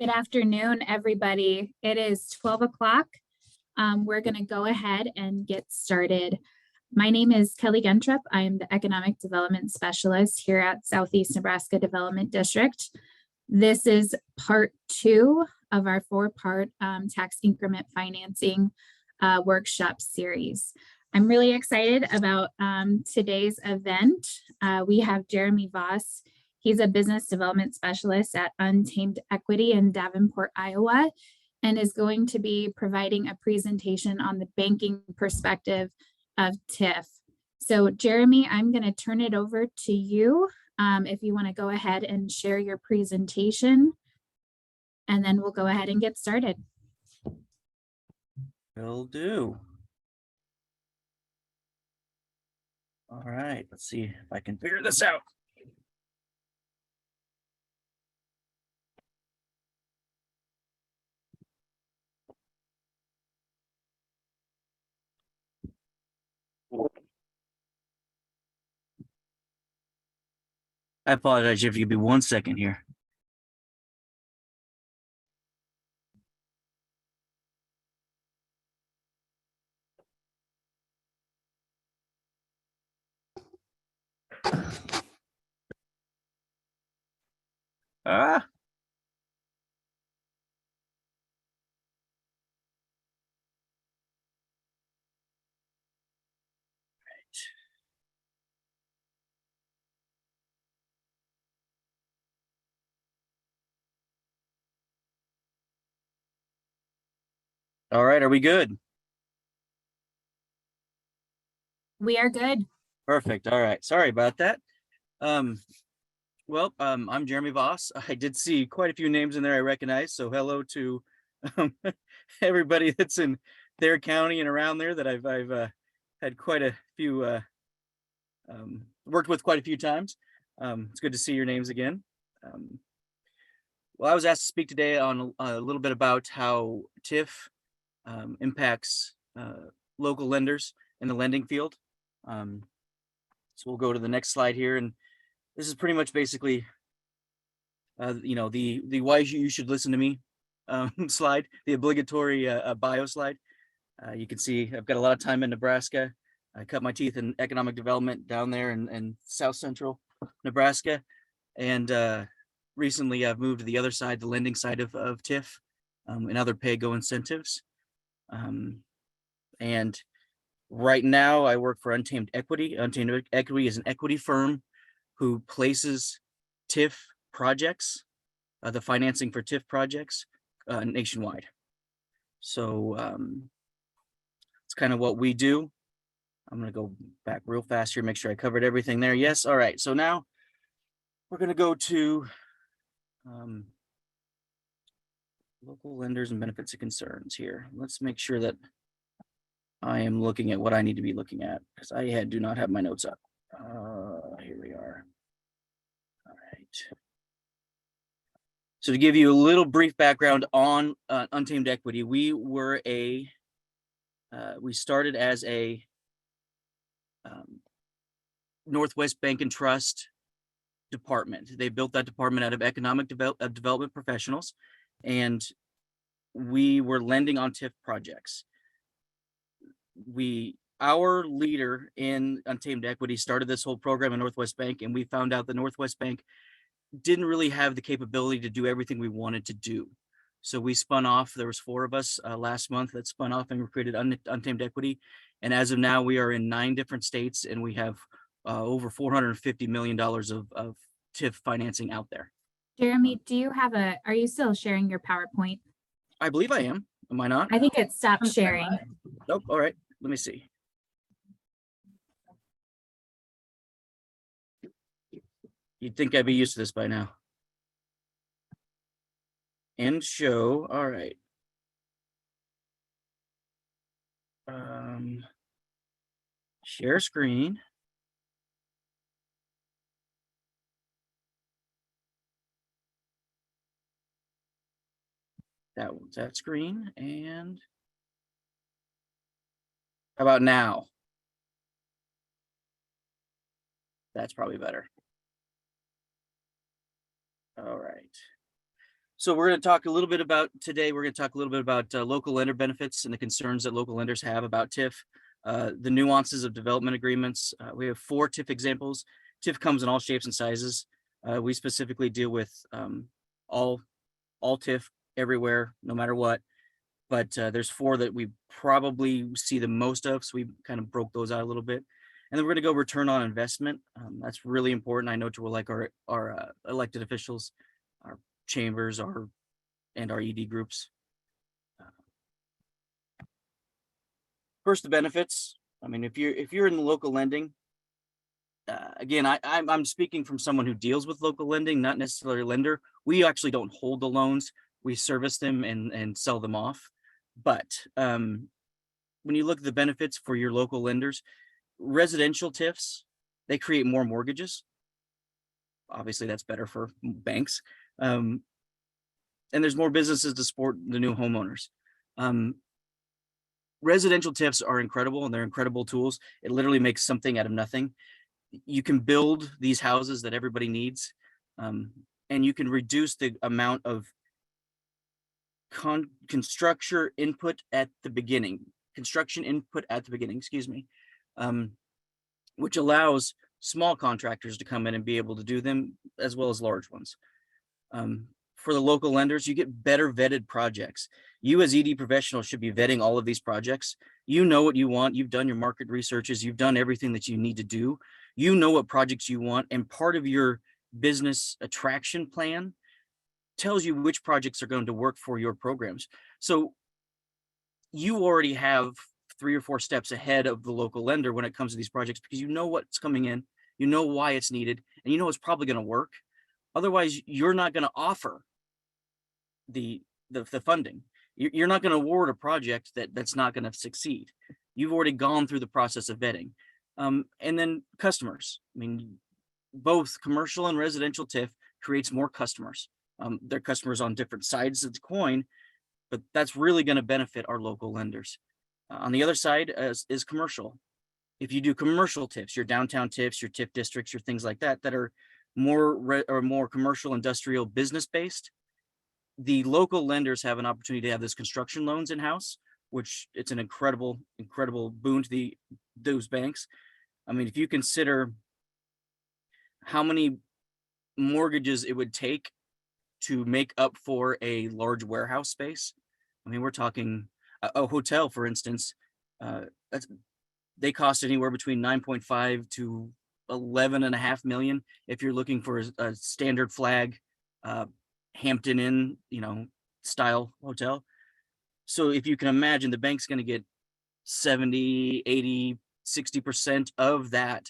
Good afternoon, everybody. It is 12 o'clock. We're going to go ahead and get started. My name is Kelly Gentrup. I am the Economic Development Specialist here at Southeast Nebraska Development District. This is part 2 of our 4-part tax increment financing workshop series. I'm really excited about today's event. We have Jeremy Voss. He's a business development specialist at Untamed Equity in Davenport, Iowa, and is going to be providing a presentation on the banking perspective of TIF. So Jeremy, I'm going to turn it over to you if you want to go ahead and share your presentation, and then we'll go ahead and get started. Will do. All right, let's see if I can figure this out. I apologize if you could be 1 second here. Ah. All right, are we good? We are good. Perfect. All right. Sorry about that. I'm Jeremy Voss. I did see quite a few names in there I recognize. So hello to everybody that's in their county and around there that I've had quite a few worked with quite a few times. It's good to see your names again. Well, I was asked to speak today on a little bit about how TIF impacts local lenders in the lending field. So we'll go to the next slide here, and this is pretty much basically, the why you should listen to me slide, the obligatory bio slide. You can see I've got a lot of time in Nebraska. I cut my teeth in economic development down there in South Central Nebraska, and recently I've moved to the other side, the lending side of TIF, and other pay-go incentives. And right now I work for Untamed Equity. Untamed Equity is an equity firm who places TIF projects, the financing for TIF projects nationwide. So it's kind of what we do. I'm going to go back real fast here, make sure I covered everything there. Yes. All right. So now we're going to go to local lenders and benefits and concerns here. Let's make sure that I am looking at what I need to be looking at, because I do not have my notes up. Here we are. All right. So to give you a little brief background on Untamed Equity, we started as a Northwest Bank and Trust department. They built that department out of economic development professionals, and we were lending on TIF projects. Our leader in Untamed Equity started this whole program at Northwest Bank, and we found out that Northwest Bank didn't really have the capability to do everything we wanted to do. So we spun off. There was 4 of us last month that spun off and created Untamed Equity. And as of now, we are in 9 different states, and we have over $450 million of TIF financing out there. Jeremy, are you still sharing your PowerPoint? I believe I am. Am I not? I think it stopped sharing. Nope. All right. Let me see. You'd think I'd be used to this by now. End show. All right. Share screen. That one's that screen. And how about now? That's probably better. All right. So we're going to talk a little bit about today. We're going to talk a little bit about local lender benefits and the concerns that local lenders have about TIF, the nuances of development agreements. We have 4 TIF examples. TIF comes in all shapes and sizes. We specifically deal with all TIF everywhere, no matter what. But there's 4 that we probably see the most of, so we kind of broke those out a little bit. And then we're going to go return on investment. That's really important. I know to like our elected officials, our chambers, and our ED groups. First, the benefits. I mean, if you're in the local lending, again, I'm speaking from someone who deals with local lending, not necessarily a lender. We actually don't hold the loans. We service them and sell them off. But when you look at the benefits for your local lenders, residential TIFs, they create more mortgages. Obviously, that's better for banks. And there's more businesses to support the new homeowners. Residential TIFs are incredible, and they're incredible tools. It literally makes something out of nothing. You can build these houses that everybody needs, and you can reduce the amount of construction input at the beginning, excuse me, which allows small contractors to come in and be able to do them as well as large ones. For the local lenders, you get better vetted projects. You as ED professionals should be vetting all of these projects. You know what you want. You've done your market researches. You've done everything that you need to do. You know what projects you want. And part of your business attraction plan tells you which projects are going to work for your programs. So you already have 3 or 4 steps ahead of the local lender when it comes to these projects, because you know what's coming in, you know why it's needed, and you know it's probably going to work. Otherwise, you're not going to offer the funding. You're not going to award a project that's not going to succeed. You've already gone through the process of vetting. And then customers. I mean, both commercial and residential TIF creates more customers. They're customers on different sides of the coin, but that's really going to benefit our local lenders. On the other side is commercial. If you do commercial TIFs, your downtown TIFs, your TIF districts, your things like that, that are more commercial, industrial, business based, the local lenders have an opportunity to have those construction loans in-house, which it's an incredible boon to those banks. I mean, if you consider how many mortgages it would take to make up for a large warehouse space, I mean, we're talking a hotel, for instance, they cost anywhere between 9.5 to 11.5 million if you're looking for a standard flag Hampton Inn, style hotel. So if you can imagine, the bank's going to get 70, 80, 60% of that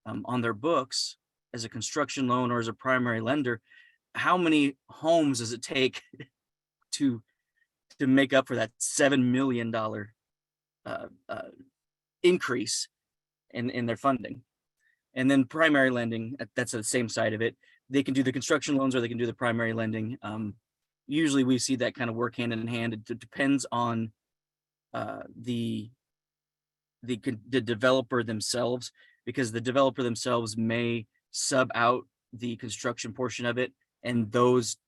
on their books as a construction loan or as a primary lender. How many homes does it take to make up for that $7 million increase in their funding? And then primary lending, that's the same side of it. They can do the construction loans or they can do the primary lending. Usually we see that kind of work hand in hand. It depends on the developer themselves, because the developer themselves may sub out the construction portion of it, and those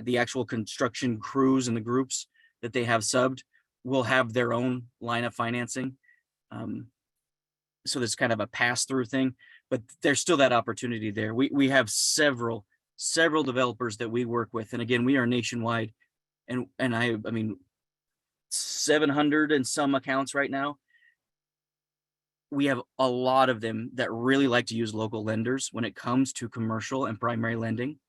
the actual construction crews and the groups that they have subbed will have their own line of financing. So there's kind of a pass-through thing, but there's still that opportunity there. We have several developers that we work with, and again, we are nationwide, and I mean 700 and some accounts right now. We have a lot of them that really like to use local lenders when it comes to commercial and primary lending.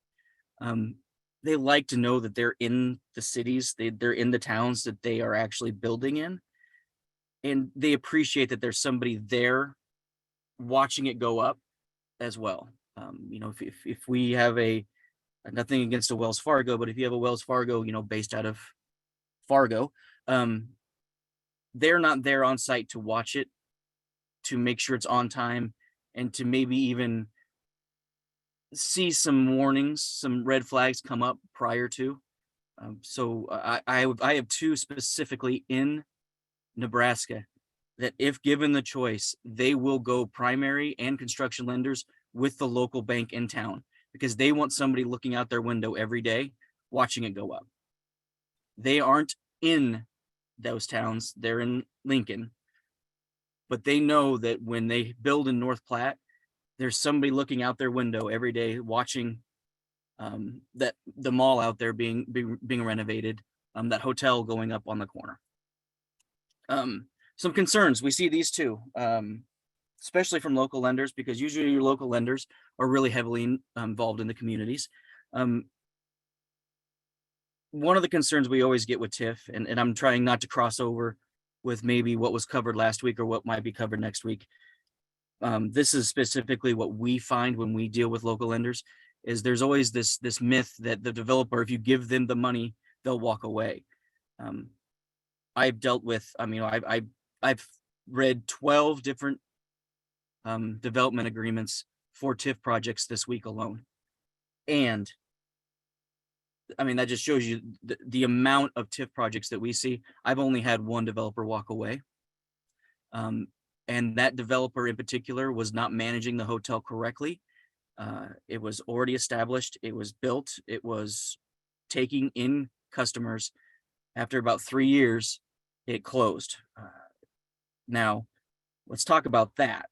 They like to know that they're in the cities, they're in the towns that they are actually building in, and they appreciate that there's somebody there watching it go up as well. If we have nothing against a Wells Fargo, but if you have a Wells Fargo, based out of Fargo, they're not there on site to watch it, to make sure it's on time, and to maybe even see some warnings, some red flags come up prior to. So I have 2 specifically in Nebraska that, if given the choice, they will go primary and construction lenders with the local bank in town, because they want somebody looking out their window every day, watching it go up. They aren't in those towns, they're in Lincoln, but they know that when they build in North Platte, there's somebody looking out their window every day watching that the mall out there being renovated, that hotel going up on the corner. Some concerns, we see these too, especially from local lenders, because usually your local lenders are really heavily involved in the communities. One of the concerns we always get with TIF, and I'm trying not to cross over with maybe what was covered last week or what might be covered next week. This is specifically what we find when we deal with local lenders, is there's always this myth that the developer, if you give them the money, they'll walk away. I've dealt with, I've read 12 different development agreements for TIF projects this week alone. And that just shows you the amount of TIF projects that we see. I've only had one developer walk away. And that developer in particular was not managing the hotel correctly. It was already established. It was built. It was taking in customers. After about 3 years, it closed. Now, let's talk about that.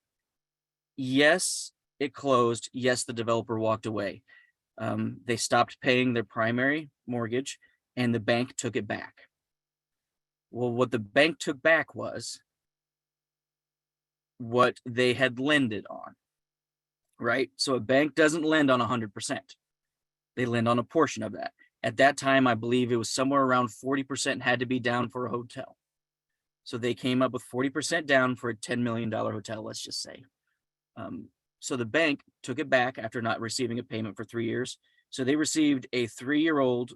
Yes, it closed. Yes, the developer walked away. They stopped paying their primary mortgage and the bank took it back. Well, what the bank took back was what they had lended on, right? So a bank doesn't lend on 100%. They lend on a portion of that. At that time, I believe it was somewhere around 40% had to be down for a hotel. So they came up with 40% down for a $10 million hotel, let's just say. So the bank took it back after not receiving a payment for 3 years. So they received a 3-year-old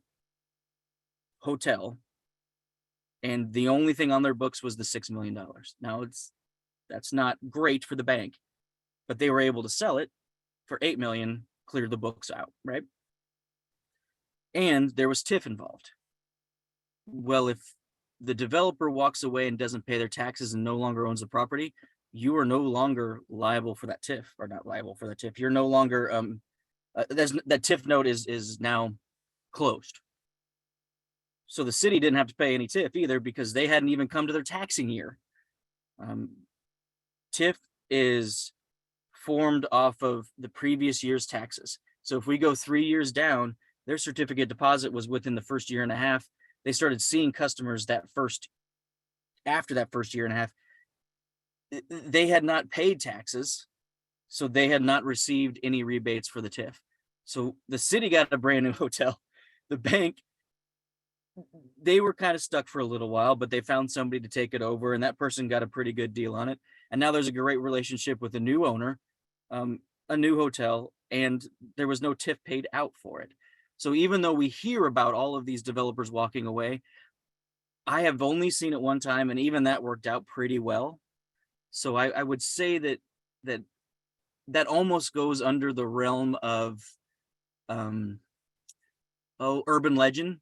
hotel, and the only thing on their books was the $6 million. Now that's not great for the bank, but they were able to sell it for $8 million, clear the books out, right? And there was TIF involved. Well, if the developer walks away and doesn't pay their taxes and no longer owns the property, you are no longer liable for that TIF, or not liable for the TIF. You're no longer that TIF note is now closed. So the city didn't have to pay any TIF either because they hadn't even come to their taxing year. TIF is formed off of the previous year's taxes. So if we go 3 years down, their certificate deposit was within the first year and a half. They started seeing customers after that first year and a half. They had not paid taxes, so they had not received any rebates for the TIF. So the city got a brand new hotel. The bank, they were kind of stuck for a little while, but they found somebody to take it over, and that person got a pretty good deal on it. And now there's a great relationship with a new owner, a new hotel, and there was no TIF paid out for it. So even though we hear about all of these developers walking away, I have only seen it one time, and even that worked out pretty well. So I would say that almost goes under the realm of urban legend,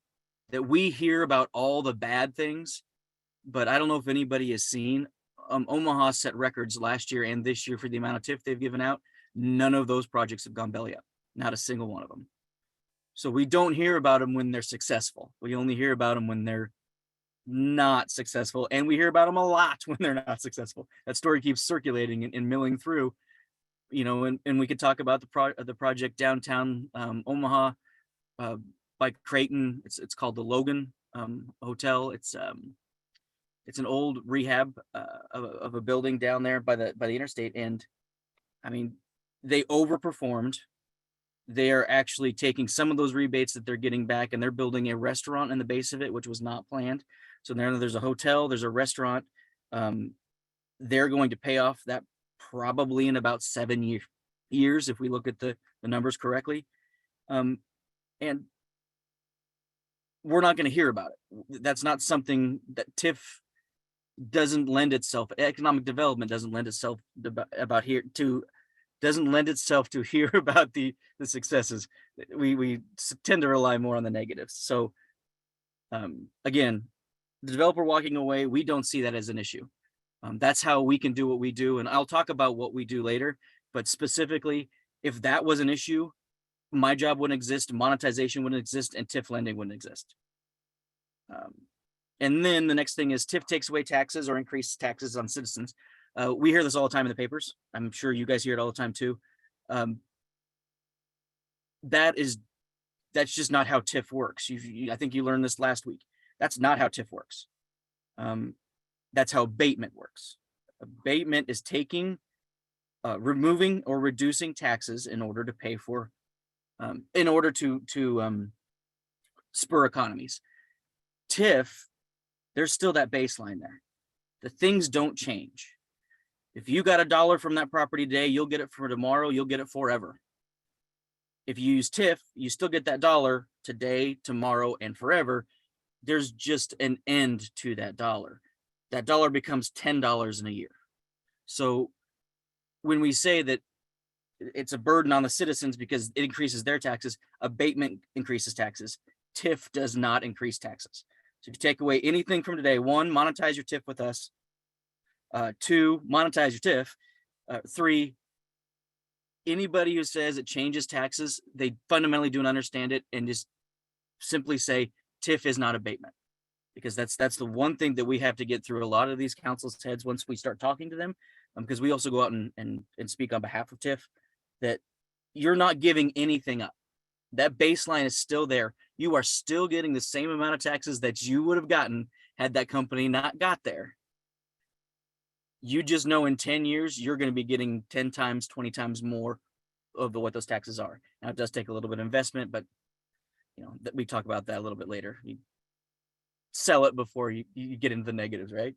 that we hear about all the bad things, but I don't know if anybody has seen. Omaha set records last year and this year for the amount of TIF they've given out. None of those projects have gone belly up, not a single one of them. So we don't hear about them when they're successful. We only hear about them when they're not successful, and we hear about them a lot when they're not successful. That story keeps circulating and milling through, and we could talk about the project downtown Omaha by Creighton. It's called the Logan Hotel. It's an old rehab of a building down there by the interstate, and they overperformed. They are actually taking some of those rebates that they're getting back, and they're building a restaurant in the base of it, which was not planned. So there's a hotel, there's a restaurant. They're going to pay off that probably in about 7 years, if we look at the numbers correctly. And we're not going to hear about it. That's not something that TIF doesn't lend itself, economic development doesn't lend itself doesn't lend itself to hear about the successes. We tend to rely more on the negatives. So again, the developer walking away, we don't see that as an issue. That's how we can do what we do. And I'll talk about what we do later, but specifically, if that was an issue, my job wouldn't exist, monetization wouldn't exist, and TIF lending wouldn't exist. And then the next thing is TIF takes away taxes or increases taxes on citizens. We hear this all the time in the papers. I'm sure you guys hear it all the time too. That's just not how TIF works. I think you learned this last week. That's not how TIF works. That's how abatement works. Abatement is taking, removing or reducing taxes in order to pay for, in order to spur economies. TIF, there's still that baseline there. The things don't change. If you got $1 from that property today, you'll get it for tomorrow, you'll get it forever. If you use TIF, you still get that $1 today, tomorrow, and forever. There's just an end to that $1. That $1 becomes $10 in a year. So when we say that it's a burden on the citizens because it increases their taxes, abatement increases taxes. TIF does not increase taxes. So if you take away anything from today, 1, monetize your TIF with us. 2, monetize your TIF. 3, anybody who says it changes taxes, they fundamentally don't understand it and just simply say TIF is not abatement. Because that's the one thing that we have to get through a lot of these councils' heads once we start talking to them, because we also go out and speak on behalf of TIF, that you're not giving anything up. That baseline is still there. You are still getting the same amount of taxes that you would have gotten had that company not got there. You just know in 10 years, you're going to be getting 10 times, 20 times more of what those taxes are. Now, it does take a little bit of investment, but we talk about that a little bit later. You sell it before you get into the negatives, right?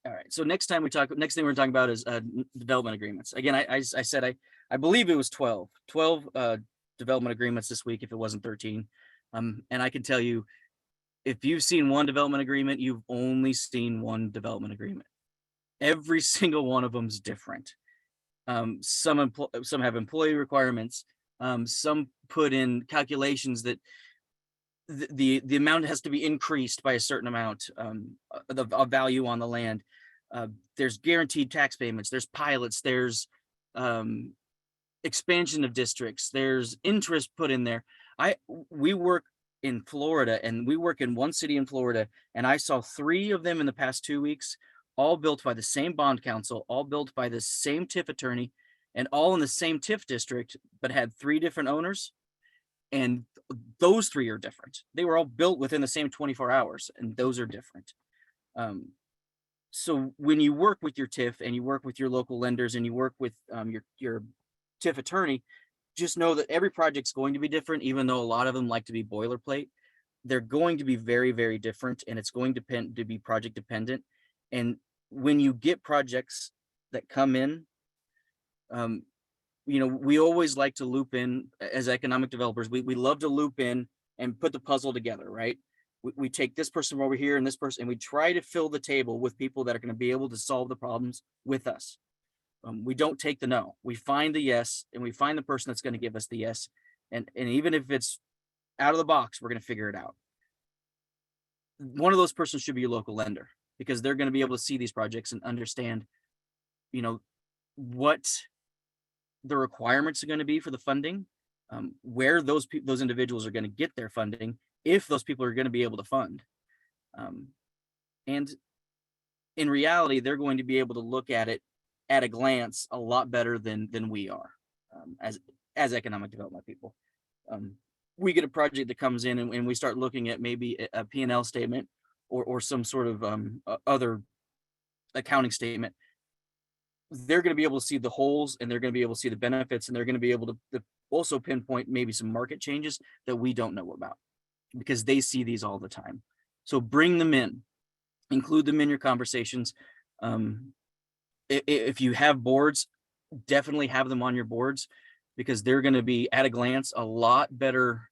All right. So next thing we're talking about is development agreements. Again, I said I believe it was 12 development agreements this week, if it wasn't 13. And I can tell you, if you've seen one development agreement, you've only seen one development agreement. Every single one of them is different. Some have employee requirements. Some put in calculations that the amount has to be increased by a certain amount of value on the land. There's guaranteed tax payments. There's pilots. There's expansion of districts. There's interest put in there. We work in Florida, and we work in one city in Florida, and I saw 3 of them in the past 2 weeks, all built by the same bond council, all built by the same TIF attorney, and all in the same TIF district, but had 3 different owners. And those 3 are different. They were all built within the same 24 hours, and those are different. So when you work with your TIF and you work with your local lenders and you work with your TIF attorney, just know that every project's going to be different, even though a lot of them like to be boilerplate. They're going to be very, very different, and it's going to be project dependent. And when you get projects that come in, we always like to loop in as economic developers. We love to loop in and put the puzzle together, right? We take this person over here and this person, and we try to fill the table with people that are going to be able to solve the problems with us. We don't take the no. We find the yes, and we find the person that's going to give us the yes. And even if it's out of the box, we're going to figure it out. One of those persons should be your local lender, because they're going to be able to see these projects and understand, what the requirements are going to be for the funding, where those individuals are going to get their funding, if those people are going to be able to fund. And in reality, they're going to be able to look at it at a glance a lot better than we are as economic development people. We get a project that comes in and we start looking at maybe a P&L statement or some sort of other accounting statement. They're going to be able to see the holes, and they're going to be able to see the benefits, and they're going to be able to also pinpoint maybe some market changes that we don't know about, because they see these all the time. So bring them in, include them in your conversations. If you have boards, definitely have them on your boards, because they're going to be at a glance a lot better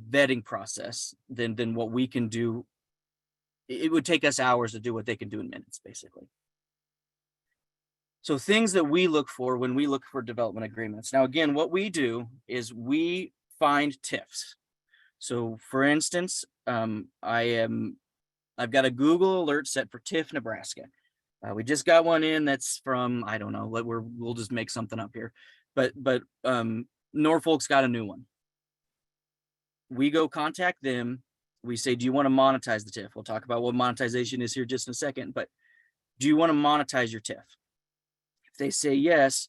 vetting process than what we can do. It would take us hours to do what they can do in minutes, basically. So things that we look for when we look for development agreements. Now, again, what we do is we find TIFs. So for instance, I've got a Google alert set for TIF Nebraska. We just got one in that's from, I don't know, we'll just make something up here, but Norfolk's got a new one. We go contact them. We say, do you want to monetize the TIF? We'll talk about what monetization is here just in a second, but do you want to monetize your TIF? If they say yes,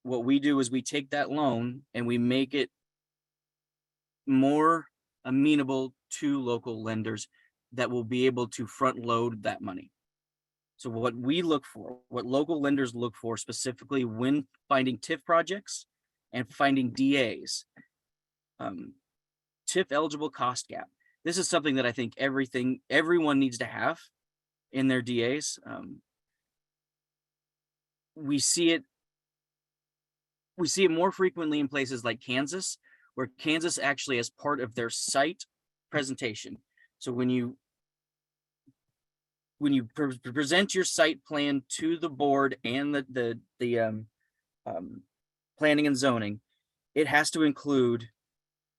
what we do is we take that loan and we make it more amenable to local lenders that will be able to front load that money. So what we look for, what local lenders look for specifically when finding TIF projects and finding DAs, TIF eligible cost gap. This is something that I think everyone needs to have in their DAs. We see it more frequently in places like Kansas, where Kansas actually has part of their site presentation. So when you present your site plan to the board and the planning and zoning, it has to include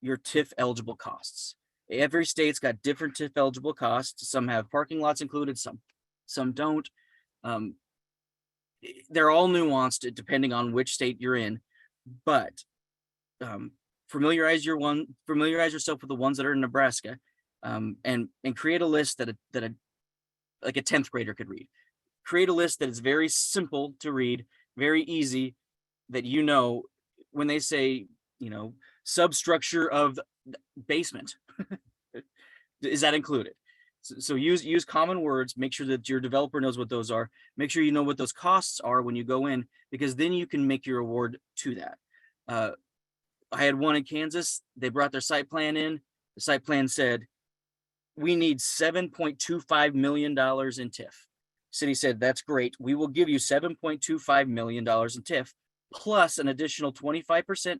your TIF eligible costs. Every state's got different TIF eligible costs. Some have parking lots included, some don't. They're all nuanced depending on which state you're in, but familiarize yourself with the ones that are in Nebraska, and create a list that like a 10th grader could read. Create a list that is very simple to read, very easy, that when they say, substructure of basement, is that included? So use common words, make sure that your developer knows what those are, make sure you know what those costs are when you go in, because then you can make your award to that. I had one in Kansas, they brought their site plan in, the site plan said, we need $7.25 million in TIF. City said, that's great. We will give you $7.25 million in TIF, plus an additional 25%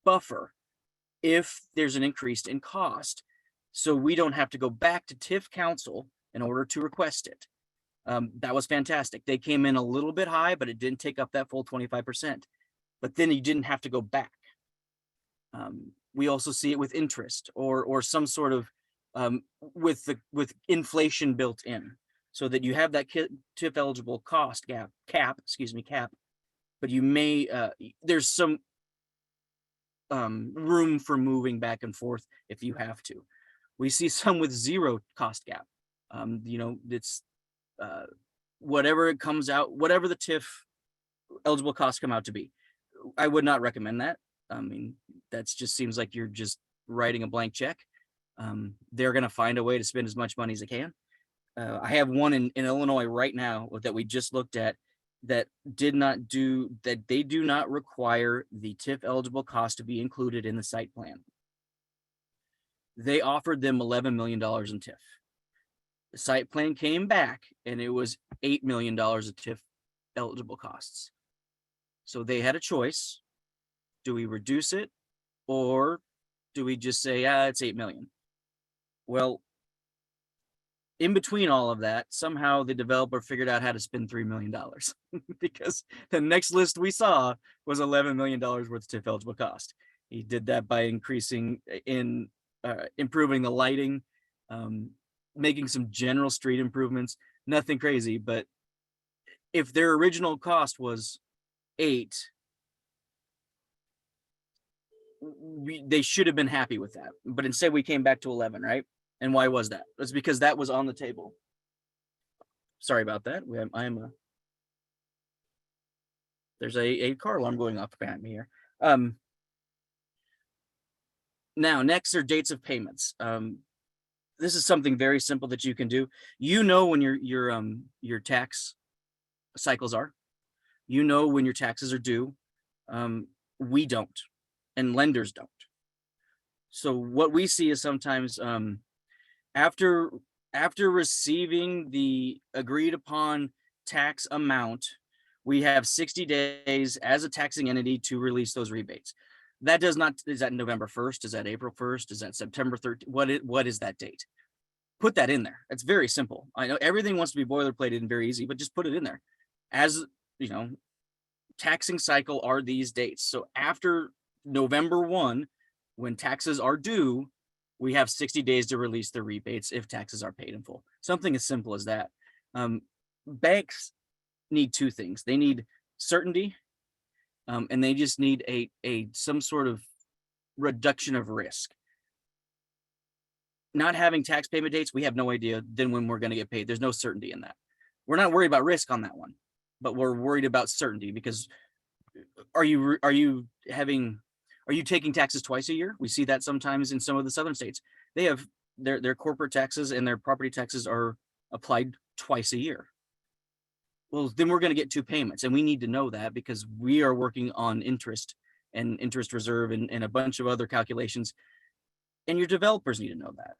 buffer if there's an increase in cost. So we don't have to go back to TIF council in order to request it. That was fantastic. They came in a little bit high, but it didn't take up that full 25%. But then you didn't have to go back. We also see it with interest or some sort of with inflation built in, so that you have that TIF eligible cost cap, but you may there's some room for moving back and forth if you have to. We see some with zero cost gap. It's whatever it comes out, whatever the TIF eligible costs come out to be. I would not recommend that. I mean, that just seems like you're just writing a blank check. They're going to find a way to spend as much money as they can. I have one in Illinois right now that we just looked at that they do not require the TIF eligible cost to be included in the site plan. They offered them $11 million in TIF. The site plan came back and it was $8 million of TIF eligible costs. So they had a choice. Do we reduce it, or do we just say, it's 8 million? Well, in between all of that, somehow the developer figured out how to spend $3 million because the next list we saw was $11 million worth of TIF eligible cost. He did that by improving the lighting, making some general street improvements, nothing crazy. But if their original cost was 8, they should have been happy with that, but instead we came back to 11, right? And why was that? It's because that was on the table. Sorry about that. There's a car alarm going off behind me here. Now, next are dates of payments. This is something very simple that you can do. When your tax cycles are. When your taxes are due. We don't. And lenders don't. So what we see is sometimes after receiving the agreed upon tax amount, we have 60 days as a taxing entity to release those rebates. That is that November 1st? Is that April 1st? Is that September 13th? What is that date? Put that in there. It's very simple. I know everything wants to be boilerplated and very easy, but just put it in there. As taxing cycle are these dates. So after November 1, when taxes are due, we have 60 days to release the rebates if taxes are paid in full. Something as simple as that. banks need two things. They need certainty, and they just need some sort of reduction of risk. Not having tax payment dates, we have no idea then when we're going to get paid. There's no certainty in that. We're not worried about risk on that one, but we're worried about certainty because are you taking taxes twice a year? We see that sometimes in some of the southern states. They have their corporate taxes and their property taxes are applied twice a year. Well, then we're going to get two payments, and we need to know that because we are working on interest and interest reserve and a bunch of other calculations. And your developers need to know that.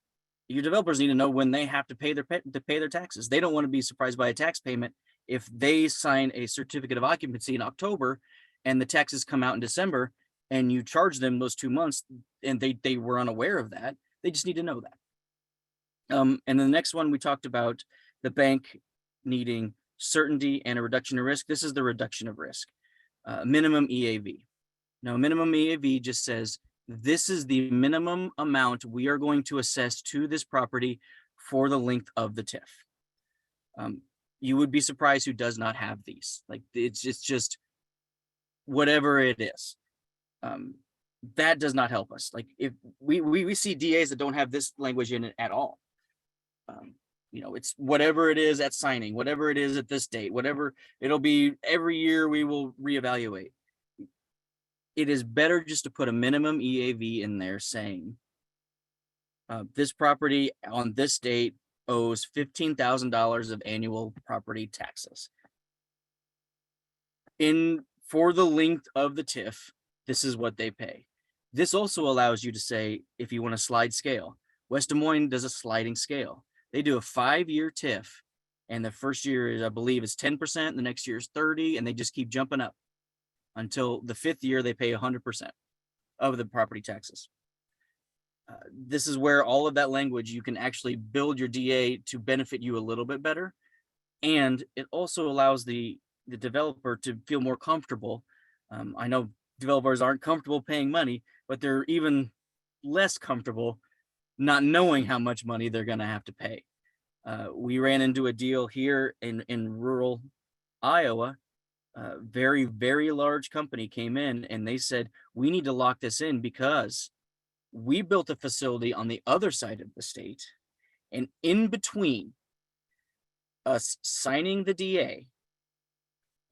Your developers need to know when they have to pay their taxes. They don't want to be surprised by a tax payment if they sign a certificate of occupancy in October and the taxes come out in December and you charge them those 2 months and they were unaware of that. They just need to know that. And then the next one, we talked about the bank needing certainty and a reduction of risk. This is the reduction of risk, minimum EAV. Now, minimum EAV just says, this is the minimum amount we are going to assess to this property for the length of the TIF. You would be surprised who does not have these. Like it's just whatever it is. That does not help us. Like if we see DAs that don't have this language in it at all. It's whatever it is at signing, whatever it is at this date, whatever it'll be every year we will reevaluate. It is better just to put a minimum EAV in there saying this property on this date owes $15,000 of annual property taxes. For the length of the TIF, this is what they pay. This also allows you to say, if you want to slide scale, West Des Moines does a sliding scale. They do a 5-year TIF, and the first year is, I believe, is 10%, the next year is 30%, and they just keep jumping up until the 5th year they pay 100% of the property taxes. This is where all of that language, you can actually build your DA to benefit you a little bit better. And it also allows the developer to feel more comfortable. I know developers aren't comfortable paying money, but they're even less comfortable not knowing how much money they're going to have to pay. We ran into a deal here in rural Iowa. Very, very large company came in and they said, we need to lock this in because we built a facility on the other side of the state. And in between us signing the DA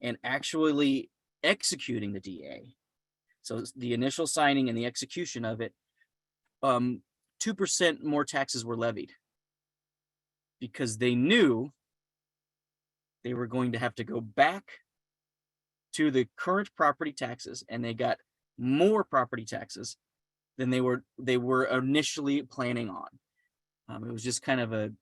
and actually executing the DA, so the initial signing and the execution of it, 2% more taxes were levied because they knew they were going to have to go back to the current property taxes, and they got more property taxes than they were initially planning on. It was just kind of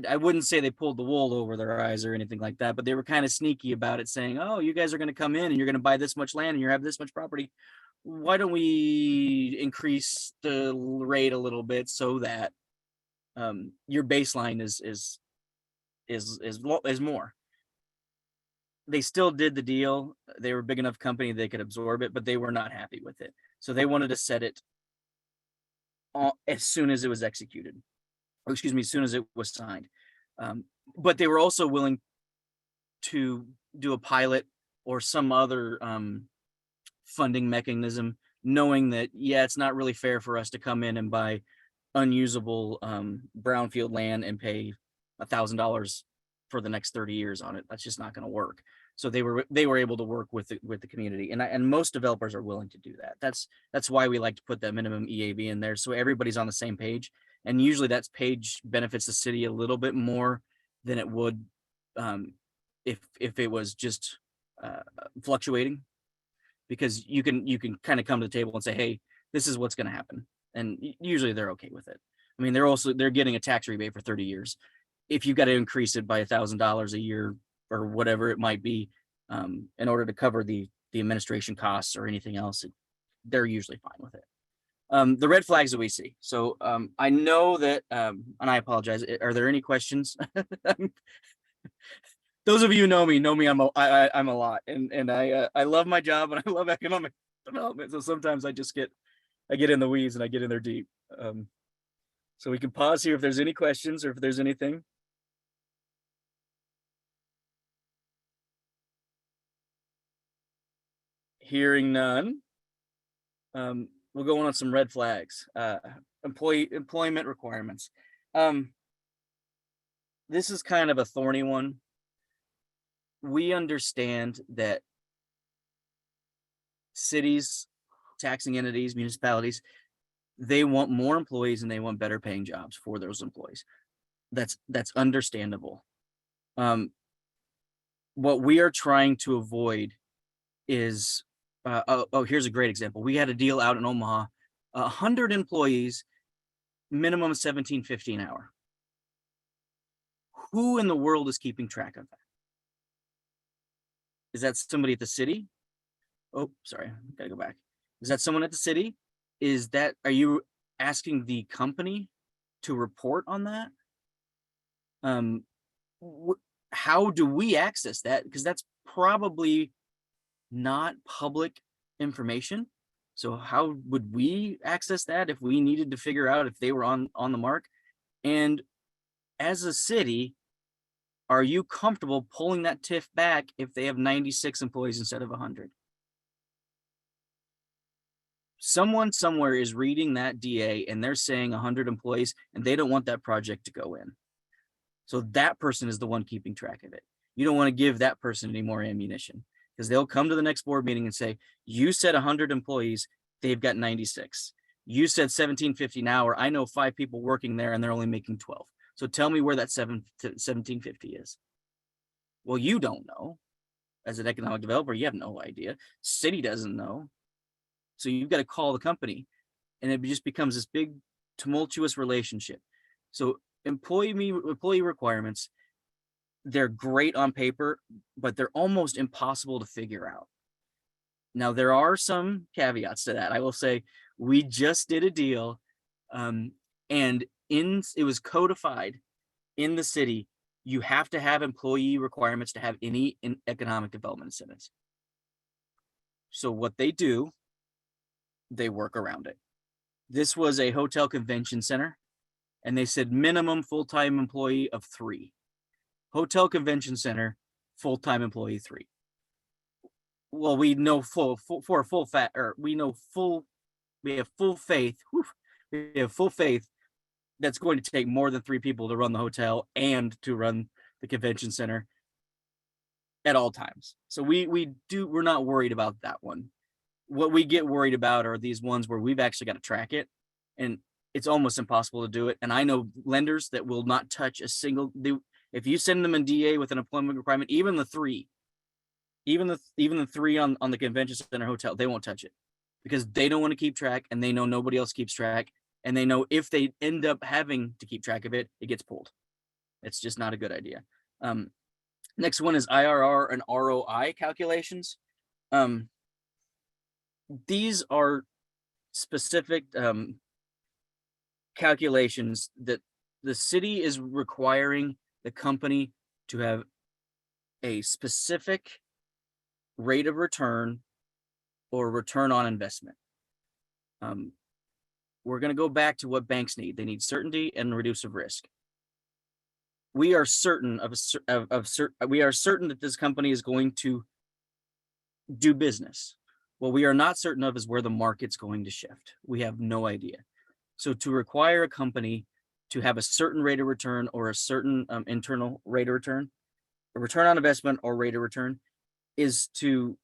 I wouldn't say they pulled the wool over their eyes or anything like that, but they were kind of sneaky about it, saying, oh, you guys are going to come in and you're going to buy this much land and you have this much property. Why don't we increase the rate a little bit so that your baseline is more. They still did the deal. They were a big enough company they could absorb it, but they were not happy with it. So they wanted to set it as soon as it was executed. Or excuse me, as soon as it was signed. But they were also willing to do a pilot or some other funding mechanism, knowing that, yeah, it's not really fair for us to come in and buy unusable brownfield land and pay $1,000 for the next 30 years on it. That's just not going to work. So they were able to work with the community, and most developers are willing to do that. That's why we like to put that minimum EAV in there, so everybody's on the same page. And usually that page benefits the city a little bit more than it would if it was just fluctuating, because you can kind of come to the table and say, hey, this is what's going to happen, and usually they're okay with it. I mean, they're getting a tax rebate for 30 years. If you've got to increase it by $1,000 a year or whatever it might be, in order to cover the administration costs or anything else, they're usually fine with it. The red flags that we see. So I know that, and I apologize. Are there any questions? Those of you who know me I'm a lot, and I love my job and I love economic development. So sometimes I get in the weeds and I get in there deep. So we can pause here if there's any questions or if there's anything. Hearing none, we'll go on some red flags. Employment requirements. This is kind of a thorny one. We understand that cities, taxing entities, municipalities, they want more employees and they want better paying jobs for those employees. That's understandable. What we are trying to avoid is, here's a great example. We had a deal out in Omaha, 100 employees, minimum $17.50 an hour. Who in the world is keeping track of that? Is that somebody at the city? Oh, sorry, gotta go back. Is that someone at the city? Are you asking the company to report on that? How do we access that? Because that's probably not public information. So how would we access that if we needed to figure out if they were on the mark? And as a city, are you comfortable pulling that TIF back if they have 96 employees instead of 100? Someone somewhere is reading that DA and they're saying 100 employees and they don't want that project to go in. So that person is the one keeping track of it. You don't want to give that person any more ammunition because they'll come to the next board meeting and say, you said 100 employees, they've got 96. You said $17.50 an hour. I know 5 people working there and they're only making 12. So tell me where that $17.50 is. Well, you don't know. As an economic developer, you have no idea. City doesn't know. So you've got to call the company and it just becomes this big tumultuous relationship. So employee requirements, they're great on paper, but they're almost impossible to figure out. Now, there are some caveats to that. I will say we just did a deal and it was codified in the city. You have to have employee requirements to have any economic development incentives. So what they do, they work around it. This was a hotel convention center, and they said minimum full-time employee of 3. Hotel convention center, full-time employee 3. Well, we know we have full faith. We have full faith that's going to take more than 3 people to run the hotel and to run the convention center at all times. So we're not worried about that one. What we get worried about are these ones where we've actually got to track it and it's almost impossible to do it. And I know lenders that will not touch a single, if you send them a DA with an employment requirement, even the 3 on the convention center hotel, they won't touch it because they don't want to keep track and they know nobody else keeps track. And they know if they end up having to keep track of it, it gets pulled. It's just not a good idea. Next one is IRR and ROI calculations. These are specific calculations that the city is requiring the company to have a specific rate of return or return on investment. We're going to go back to what banks need. They need certainty and reduce of risk. We are certain that this company is going to do business. What we are not certain of is where the market's going to shift. We have no idea. So to require a company to have a certain rate of return or a certain internal rate of return, a return on investment or rate of return, is to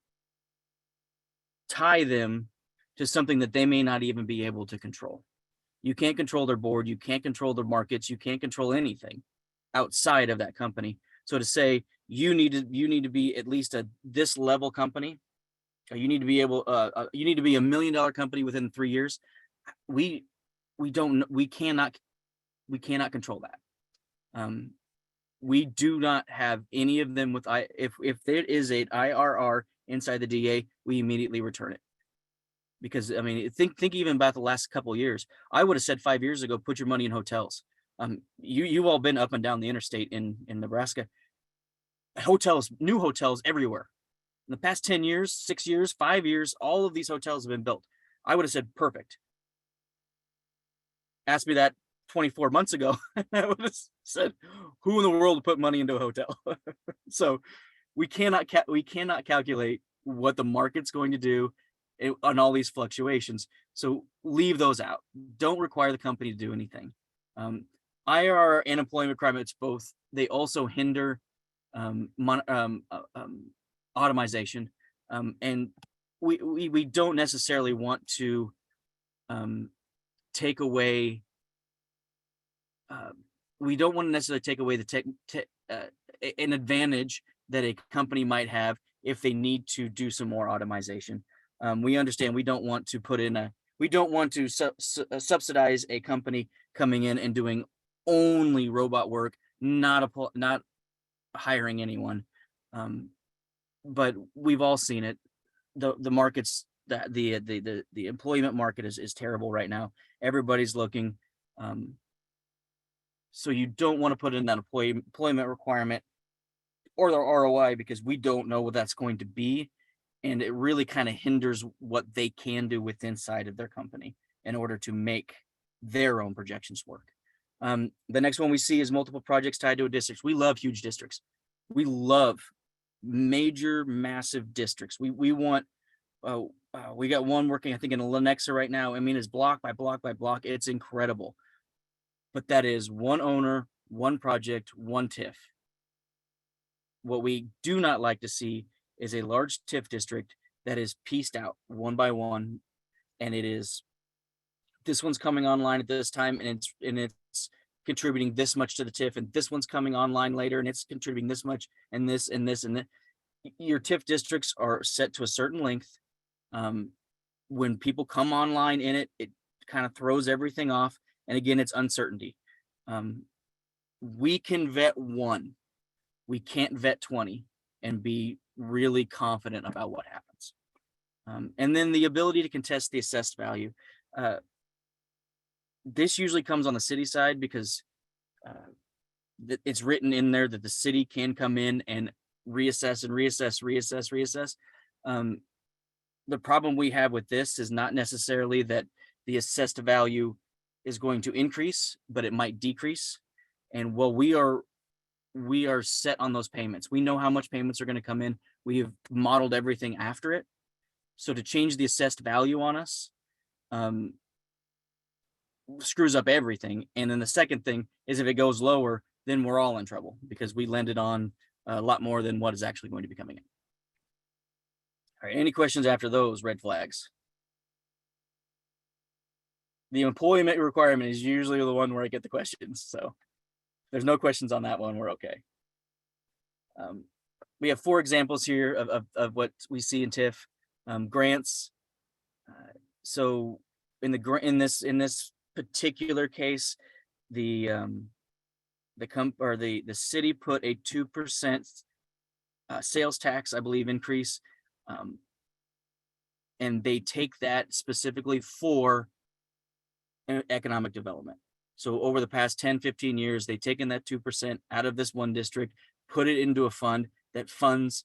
tie them to something that they may not even be able to control. You can't control their board. You can't control their markets. You can't control anything outside of that company. So to say you need to be at least this level company, or you need to be able you need to be $1 million company within 3 years. We cannot control that. We do not have any of them with if there is an IRR inside the DA, we immediately return it. Because I mean, think even about the last couple of years. I would have said 5 years ago, put your money in hotels. You've all been up and down the interstate in Nebraska. Hotels, new hotels everywhere. In the past 10 years, 6 years, 5 years, all of these hotels have been built. I would have said perfect. Ask me that 24 months ago, I would have said, who in the world would put money into a hotel? So we cannot calculate what the market's going to do on all these fluctuations. So leave those out. Don't require the company to do anything. IRR and employment requirements both, they also hinder automation. And we don't necessarily want to take away, we don't want to necessarily take away an advantage that a company might have if they need to do some more automation. We understand we don't want to subsidize a company coming in and doing only robot work, not hiring anyone. But we've all seen it. The markets, the employment market is terrible right now. Everybody's looking. So you don't want to put in that employment requirement or the ROI, because we don't know what that's going to be. And it really kind of hinders what they can do within inside of their company in order to make their own projections work. The next one we see is multiple projects tied to a district. We love huge districts. We love major, massive districts. We want, we got one working, I think, in Lenexa right now. I mean, it's block by block by block. It's incredible. But that is one owner, one project, one TIF. What we do not like to see is a large TIF district that is pieced out one by one, and it is, this one's coming online at this time, and it's contributing this much to the TIF, and this one's coming online later, and it's contributing this much, and this and this and that. Your TIF districts are set to a certain length. When people come online in it, it kind of throws everything off. And again, it's uncertainty. We can vet one. We can't vet 20 and be really confident about what happens. And then the ability to contest the assessed value. This usually comes on the city side because it's written in there that the city can come in and reassess and reassess. The problem we have with this is not necessarily that the assessed value is going to increase, but it might decrease. And while we are set on those payments, we know how much payments are going to come in. We have modeled everything after it. So to change the assessed value on us screws up everything. And then the second thing is, if it goes lower, then we're all in trouble because we landed on a lot more than what is actually going to be coming in. All right, any questions after those red flags? The employment requirement is usually the one where I get the questions. So if there's no questions on that one, we're okay. We have 4 examples here of what we see in TIF. Grants. So in this particular case, the city put a 2% sales tax, I believe, increase, and they take that specifically for economic development. So over the past 10-15 years, they've taken that 2% out of this one district, put it into a fund that funds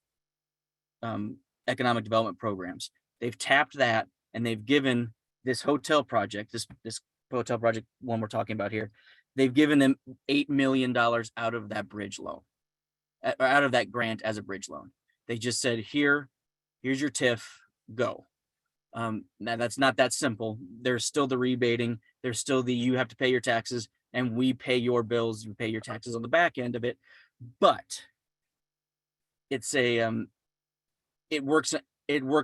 economic development programs. They've tapped that, and they've given this hotel project, this hotel project one we're talking about here, they've given them $8 million out of that bridge loan, out of that grant as a bridge loan. They just said, here's your TIF, go. Now that's not that simple. There's still the rebating. There's still you have to pay your taxes, and we pay your bills. You pay your taxes on the back end of it, but it's it works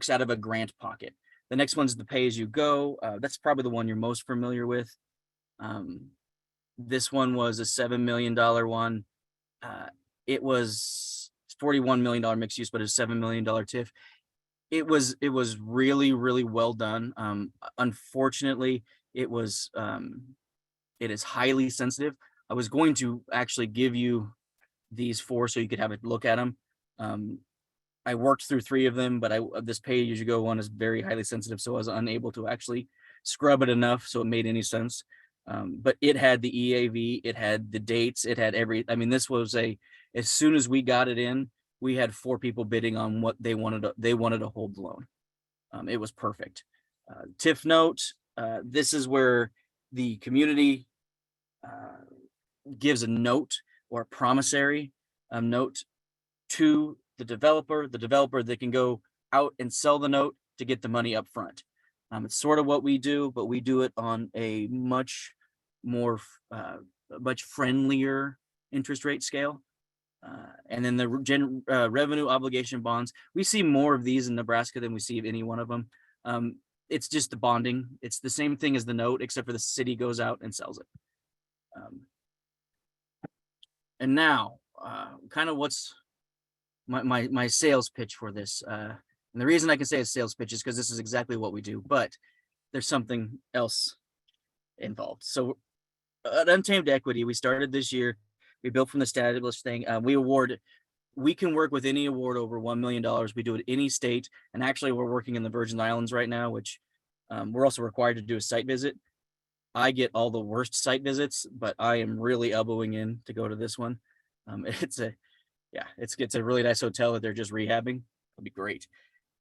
out of a grant pocket. The next one's the pay as you go. That's probably the one you're most familiar with. This one was a $7 million one. It was $41 million mixed use, but a $7 million TIF. It was really, really well done. Unfortunately, it is highly sensitive. I was going to actually give you these 4 so you could have a look at them. I worked through 3 of them, but this pay as you go one is very highly sensitive, so I was unable to actually scrub it enough so it made any sense. But it had the EAV, it had the dates, it had this was as soon as we got it in, we had 4 people bidding on what they wanted to hold the loan. It was perfect. TIF note, this is where the community gives a note or a promissory note to the developer that can go out and sell the note to get the money up front. It's sort of what we do, but we do it on a much more, much friendlier interest rate scale. And then the revenue obligation bonds, we see more of these in Nebraska than we see of any one of them. It's just the bonding. It's the same thing as the note, except for the city goes out and sells it. And now, kind of what's my sales pitch for this. And the reason I can say a sales pitch is because this is exactly what we do, but there's something else involved. So at Untamed Equity, we started this year. We built from the established thing. We can work with any award over $1 million. We do it any state. And actually, we're working in the Virgin Islands right now, which we're also required to do a site visit. I get all the worst site visits, but I am really elbowing in to go to this one. It's a really nice hotel that they're just rehabbing. It'll be great.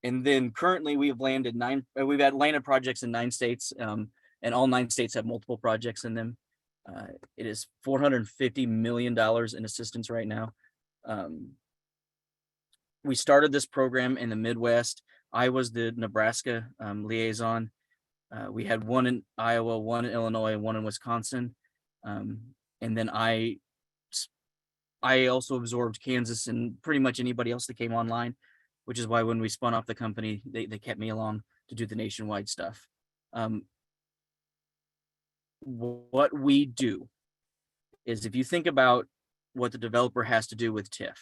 And then currently we've had landed projects in 9 states, and all 9 states have multiple projects in them. It is $450 million in assistance right now. We started this program in the Midwest. I was the Nebraska liaison. We had one in Iowa, one in Illinois, and one in Wisconsin. And then I also absorbed Kansas and pretty much anybody else that came online, which is why when we spun off the company, they kept me along to do the nationwide stuff. What we do is, if you think about what the developer has to do with TIF,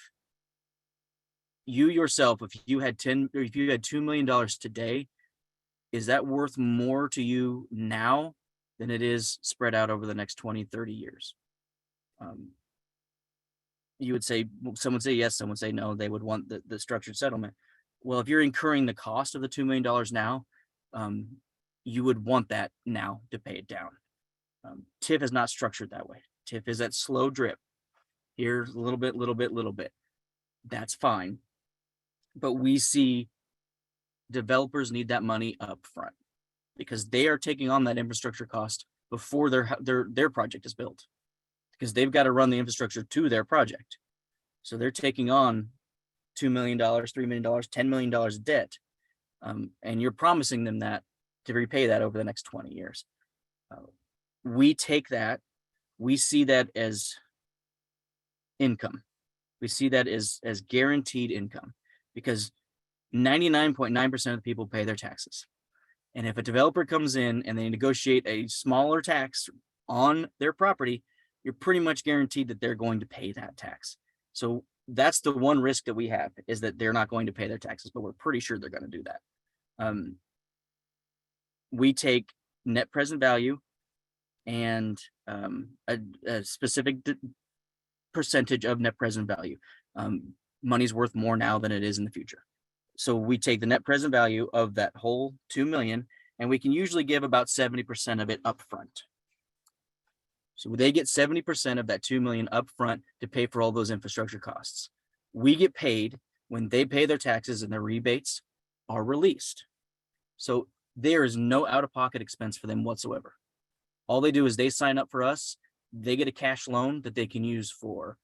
you yourself, if you had $2 million today, is that worth more to you now than it is spread out over the next 20, 30 years? You would say, some would say yes, some would say no, they would want the structured settlement. Well, if you're incurring the cost of the $2 million now, you would want that now to pay it down. TIF is not structured that way. TIF is that slow drip. Here's a little bit, little bit, little bit. That's fine. But we see developers need that money up front because they are taking on that infrastructure cost before their project is built, because they've got to run the infrastructure to their project. So they're taking on $2 million, $3 million, $10 million of debt. And you're promising them that to repay that over the next 20 years. We take that, we see that as income. We see that as guaranteed income, because 99.9% of the people pay their taxes. And if a developer comes in and they negotiate a smaller tax on their property, you're pretty much guaranteed that they're going to pay that tax. So that's the one risk that we have, is that they're not going to pay their taxes, but we're pretty sure they're going to do that. We take net present value and a specific percentage of net present value. Money's worth more now than it is in the future. So we take the net present value of that whole 2 million, and we can usually give about 70% of it up front. So they get 70% of that 2 million up front to pay for all those infrastructure costs. We get paid when they pay their taxes and their rebates are released. So there is no out-of-pocket expense for them whatsoever. All they do is they sign up for us. They get a cash loan that they can use for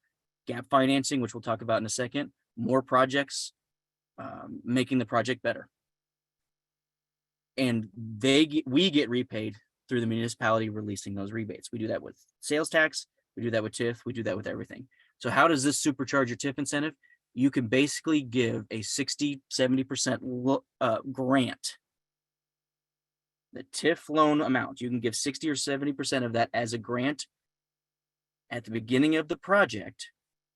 gap financing, which we'll talk about in a second, more projects, making the project better. And we get repaid through the municipality releasing those rebates. We do that with sales tax, we do that with TIF, we do that with everything. So how does this supercharge your TIF incentive? You can basically give a 60, 70% grant. The TIF loan amount, you can give 60 or 70% of that as a grant at the beginning of the project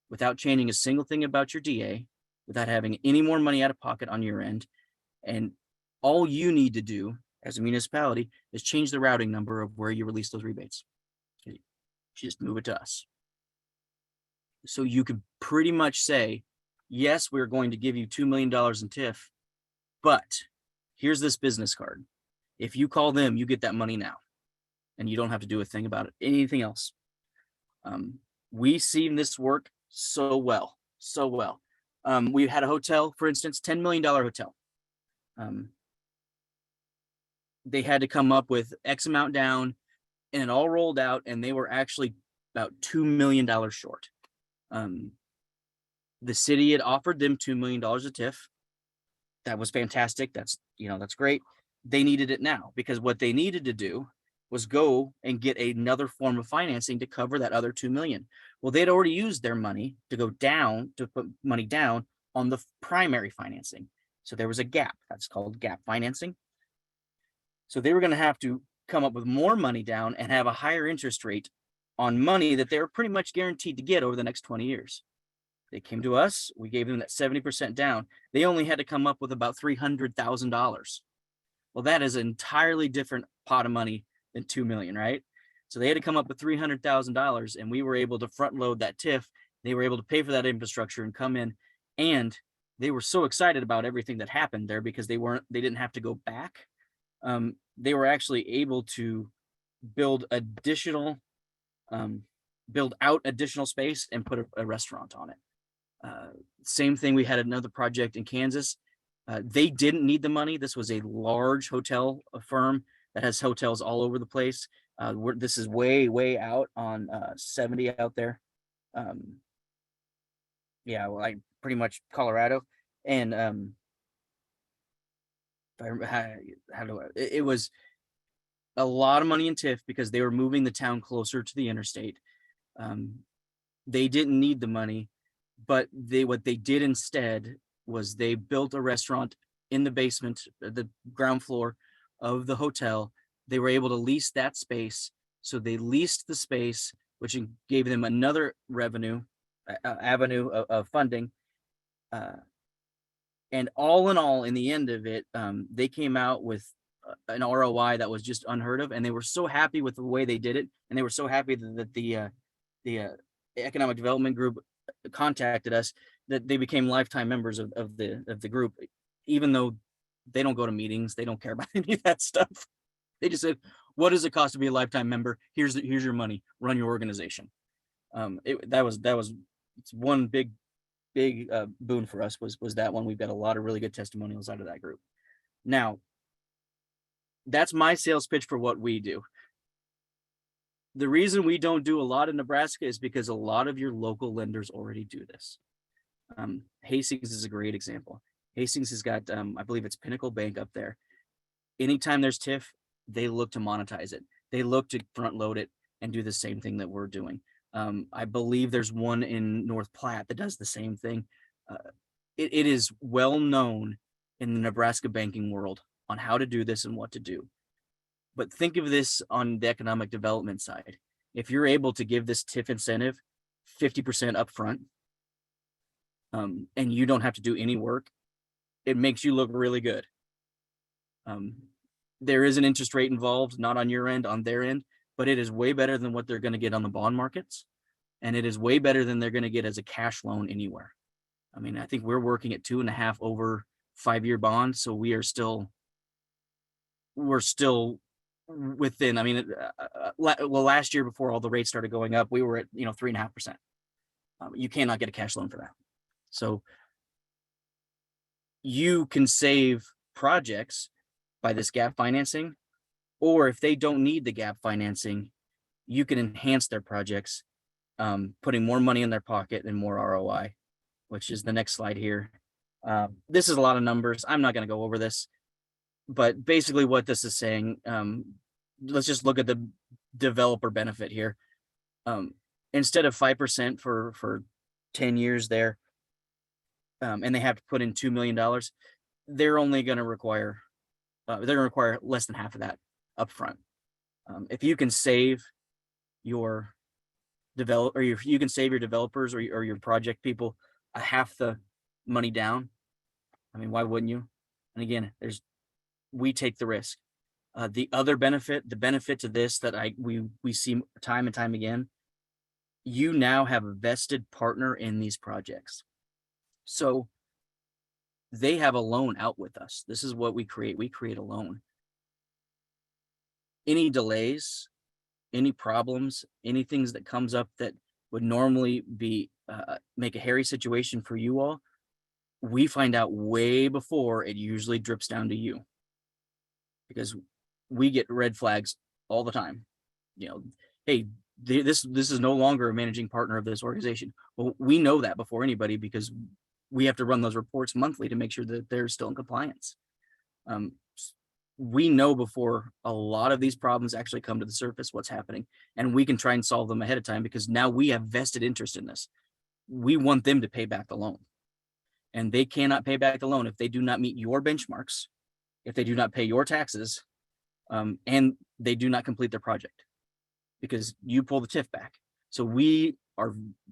without changing a single thing about your DA, without having any more money out of pocket on your end. And all you need to do as a municipality is change the routing number of where you release those rebates. Just move it to us. So you can pretty much say, yes, we're going to give you $2 million in TIF, but here's this business card. If you call them, you get that money now, and you don't have to do a thing about it, anything else. We've seen this work so well. We had a hotel, for instance, $10 million hotel. They had to come up with X amount down, and it all rolled out, and they were actually about $2 million short. The city had offered them $2 million of TIF. that was fantastic. That's, that's great. They needed it now, because what they needed to do was go and get another form of financing to cover that other 2 million. Well, they'd already used their money to put money down on the primary financing. So there was a gap. That's called gap financing. So they were going to have to come up with more money down and have a higher interest rate on money that they were pretty much guaranteed to get over the next 20 years. They came to us, we gave them that 70% down. They only had to come up with about $300,000. Well, that is an entirely different pot of money than 2 million, right? So they had to come up with $300,000, and we were able to front load that TIF. They were able to pay for that infrastructure and come in, and they were so excited about everything that happened there because they didn't have to go back. They were actually able to build out additional space and put a restaurant on it. Same thing, we had another project in Kansas. They didn't need the money. This was a large hotel firm that has hotels all over the place. This is way out on 70 out there. Yeah, well, like pretty much Colorado. And it was a lot of money in TIF because they were moving the town closer to the interstate. They didn't need the money, but what they did instead was they built a restaurant in the basement, the ground floor of the hotel. They were able to lease that space. So they leased the space, which gave them another revenue avenue of funding. And all in all, in the end of it, they came out with an ROI that was just unheard of. And they were so happy with the way they did it. And they were so happy that the economic development group contacted us that they became lifetime members of the group, even though they don't go to meetings. They don't care about any of that stuff. They just said, what does it cost to be a lifetime member? Here's your money, run your organization. That was one big boon for us was that one. We've got a lot of really good testimonials out of that group. Now, that's my sales pitch for what we do. The reason we don't do a lot in Nebraska is because a lot of your local lenders already do this. Hastings is a great example. Hastings has got, I believe it's Pinnacle Bank up there. Anytime there's TIF, they look to monetize it. They look to front load it and do the same thing that we're doing. I believe there's one in North Platte that does the same thing. It is well known in the Nebraska banking world on how to do this and what to do. But think of this on the economic development side. If you're able to give this TIF incentive 50% upfront, and you don't have to do any work, it makes you look really good. There is an interest rate involved, not on your end, on their end, but it is way better than what they're going to get on the bond markets. And it is way better than they're going to get as a cash loan anywhere. I mean, I think we're working at 2.5 over 5-year bonds. So we're still within, I mean, well, last year before all the rates started going up, we were at, 3.5%. You cannot get a cash loan for that. So you can save projects by this gap financing, or if they don't need the gap financing, you can enhance their projects, putting more money in their pocket and more ROI, which is the next slide here. This is a lot of numbers. I'm not going to go over this, but basically what this is saying, let's just look at the developer benefit here. Instead of 5% for 10 years there, and they have to put in $2 million, they're only going to require, less than half of that upfront. If you can save your you can save your developers or your project people half the money down, I mean, why wouldn't you? And again, we take the risk. The other benefit, to this that we see time and time again, you now have a vested partner in these projects. So they have a loan out with us. This is what we create. We create a loan. Any delays, any problems, any things that comes up that would normally be make a hairy situation for you all, we find out way before it usually drips down to you, because we get red flags all the time. Hey, this is no longer a managing partner of this organization. Well, we know that before anybody because we have to run those reports monthly to make sure that they're still in compliance. We know before a lot of these problems actually come to the surface what's happening, and we can try and solve them ahead of time because now we have vested interest in this. We want them to pay back the loan, and they cannot pay back the loan if they do not meet your benchmarks, if they do not pay your taxes, and they do not complete their project, because you pull the TIF back. So we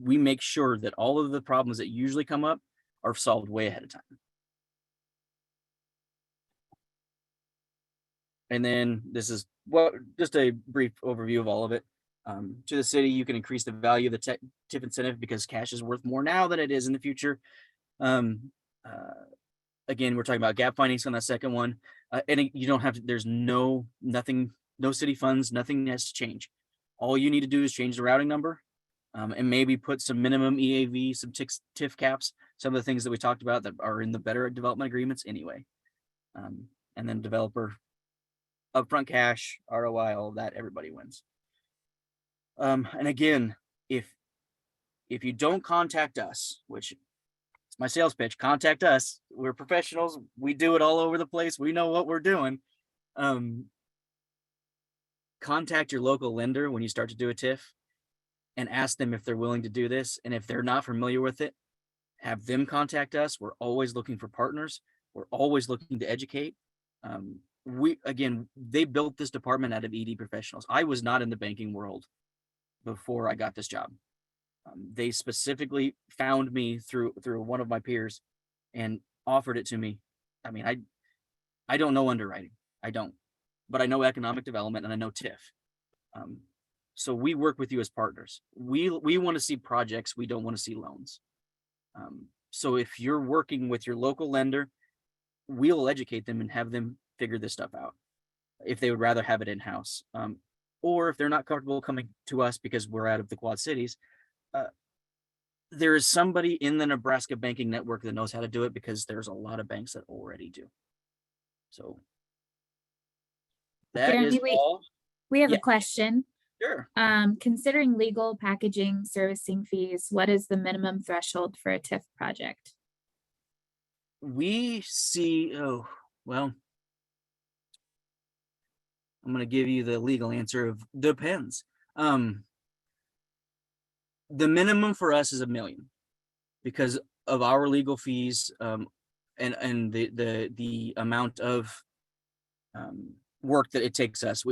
make sure that all of the problems that usually come up are solved way ahead of time. And then this is just a brief overview of all of it. To the city, you can increase the value of the TIF incentive because cash is worth more now than it is in the future. Again, we're talking about gap financing on that second one. And you don't have to, there's no city funds, nothing has to change. All you need to do is change the routing number, and maybe put some minimum EAV, some TIF caps, some of the things that we talked about that are in the better development agreements anyway. And then developer upfront cash, ROI, all of that, everybody wins. And again, if you don't contact us, which it's my sales pitch, contact us. We're professionals. We do it all over the place. We know what we're doing. Contact your local lender when you start to do a TIF and ask them if they're willing to do this. And if they're not familiar with it, have them contact us. We're always looking for partners. We're always looking to educate. They built this department out of ED professionals. I was not in the banking world before I got this job. They specifically found me through one of my peers and offered it to me. I mean, I don't know underwriting. I don't, but I know economic development and I know TIF. So we work with you as partners. We want to see projects. We don't want to see loans. So if you're working with your local lender, we'll educate them and have them figure this stuff out if they would rather have it in-house. Or if they're not comfortable coming to us because we're out of the Quad Cities, there is somebody in the Nebraska banking network that knows how to do it because there's a lot of banks that already do. So that Jeremy, is all. We have Yeah. a question. Sure. Considering legal, packaging, servicing fees, what is the minimum threshold for a TIF project? We see, well, I'm going to give you the legal answer of depends. The minimum for us is $1 million because of our legal fees, and the amount of work that it takes us.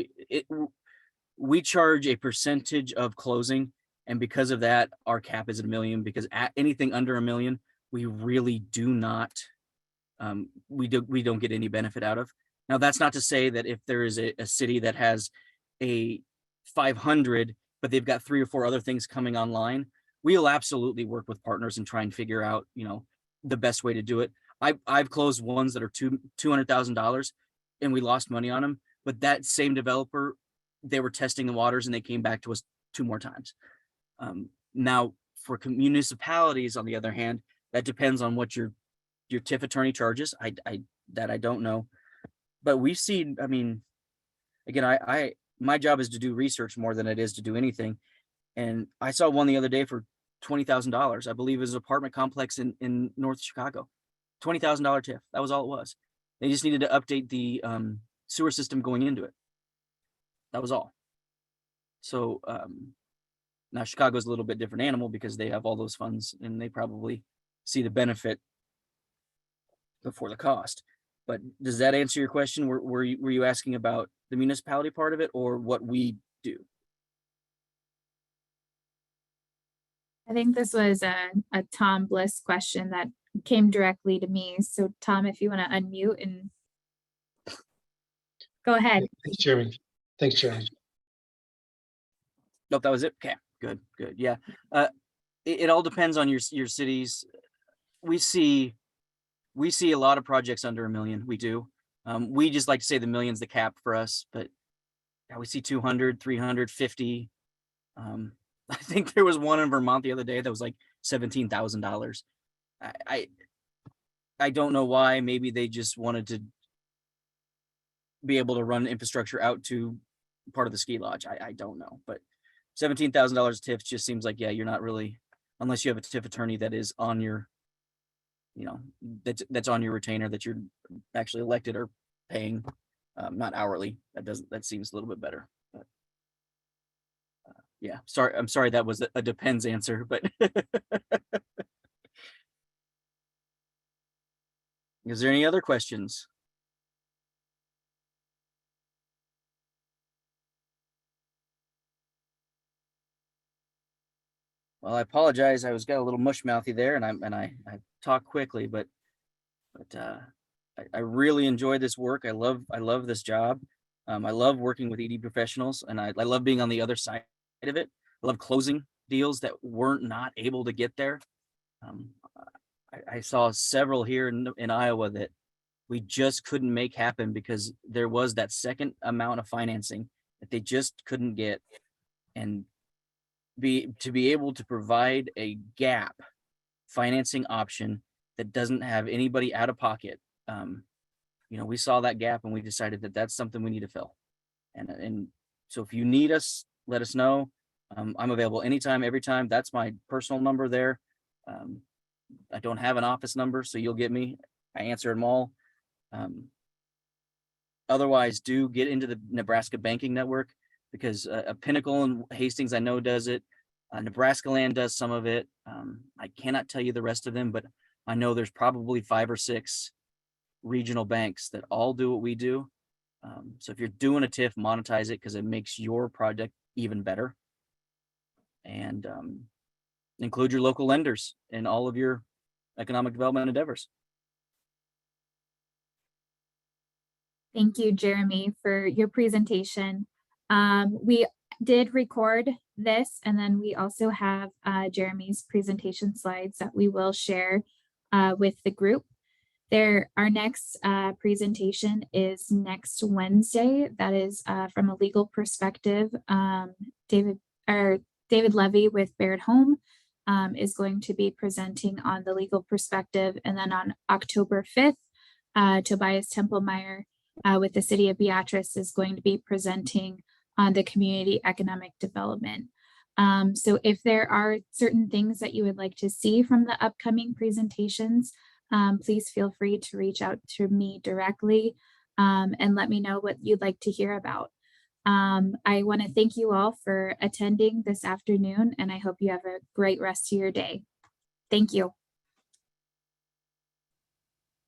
We charge a percentage of closing, and because of that, our cap is $1 million. Because at anything under $1 million, we really do not, we don't get any benefit out of. Now, that's not to say that if there is a city that has a 500, but they've got 3 or 4 other things coming online, we'll absolutely work with partners and try and figure out, the best way to do it. I've closed ones that are $200,000 and we lost money on them, but that same developer, they were testing the waters and they came back to us 2 more times. Now for municipalities, on the other hand, that depends on what your TIF attorney charges. I don't know, but we've seen, I mean, again, my job is to do research more than it is to do anything. And I saw one the other day for $20,000. I believe it was an apartment complex in North Chicago. $20,000 TIF. That was all it was. They just needed to update the sewer system going into it. That was all. So now Chicago's a little bit different animal because they have all those funds and they probably see the benefit before the cost. But does that answer your question? Were you asking about the municipality part of it or what we do? I think this was a Tom Bliss question that came directly to me. So Tom, if you want to unmute and go ahead. Thanks, Jeremy. Nope, that was it. Okay, good. Yeah. It all depends on your cities. We see a lot of projects under $1 million. We do. We just like to say the million's the cap for us, but yeah, we see 200, 350. I think there was one in Vermont the other day that was like $17,000. I don't know why. Maybe they just wanted to be able to run infrastructure out to part of the ski lodge. I don't know, but $17,000 TIF just seems like, yeah, you're not really, unless you have a TIF attorney that is on your that's on your retainer that you're actually elected or paying, not hourly. That seems a little bit better. But yeah, I'm sorry that was a depends answer, but is there any other questions? Well, I apologize. I got a little mush mouthy there, and I talk quickly, but I really enjoy this work. I love this job. I love working with ED professionals, and I love being on the other side of it. I love closing deals that weren't not able to get there. Um, I saw several here in Iowa that we just couldn't make happen because there was that second amount of financing that they just couldn't get, and to be able to provide a gap financing option that doesn't have anybody out of pocket. We saw that gap and we decided that that's something we need to fill. And so if you need us, let us know. I'm available anytime, every time. That's my personal number there. I don't have an office number, so you'll get me. I answer them all. Otherwise, do get into the Nebraska Banking Network, because a Pinnacle and Hastings, I know, does it. Nebraska Land does some of it. I cannot tell you the rest of them, but I know there's probably 5 or 6 regional banks that all do what we do. So if you're doing a TIF, monetize it, because it makes your project even better. And include your local lenders in all of your economic development endeavors. Thank you, Jeremy, for your presentation. We did record this, and then we also have Jeremy's presentation slides that we will share with the group. Our next presentation is next Wednesday. That is from a legal perspective. David Levy with Baird Home is going to be presenting on the legal perspective. And then on October 5th, Tobias Templemeyer with the City of Beatrice is going to be presenting on the community economic development. So if there are certain things that you would like to see from the upcoming presentations, please feel free to reach out to me directly and let me know what you'd like to hear about. I want to thank you all for attending this afternoon, and I hope you have a great rest of your day. Thank you.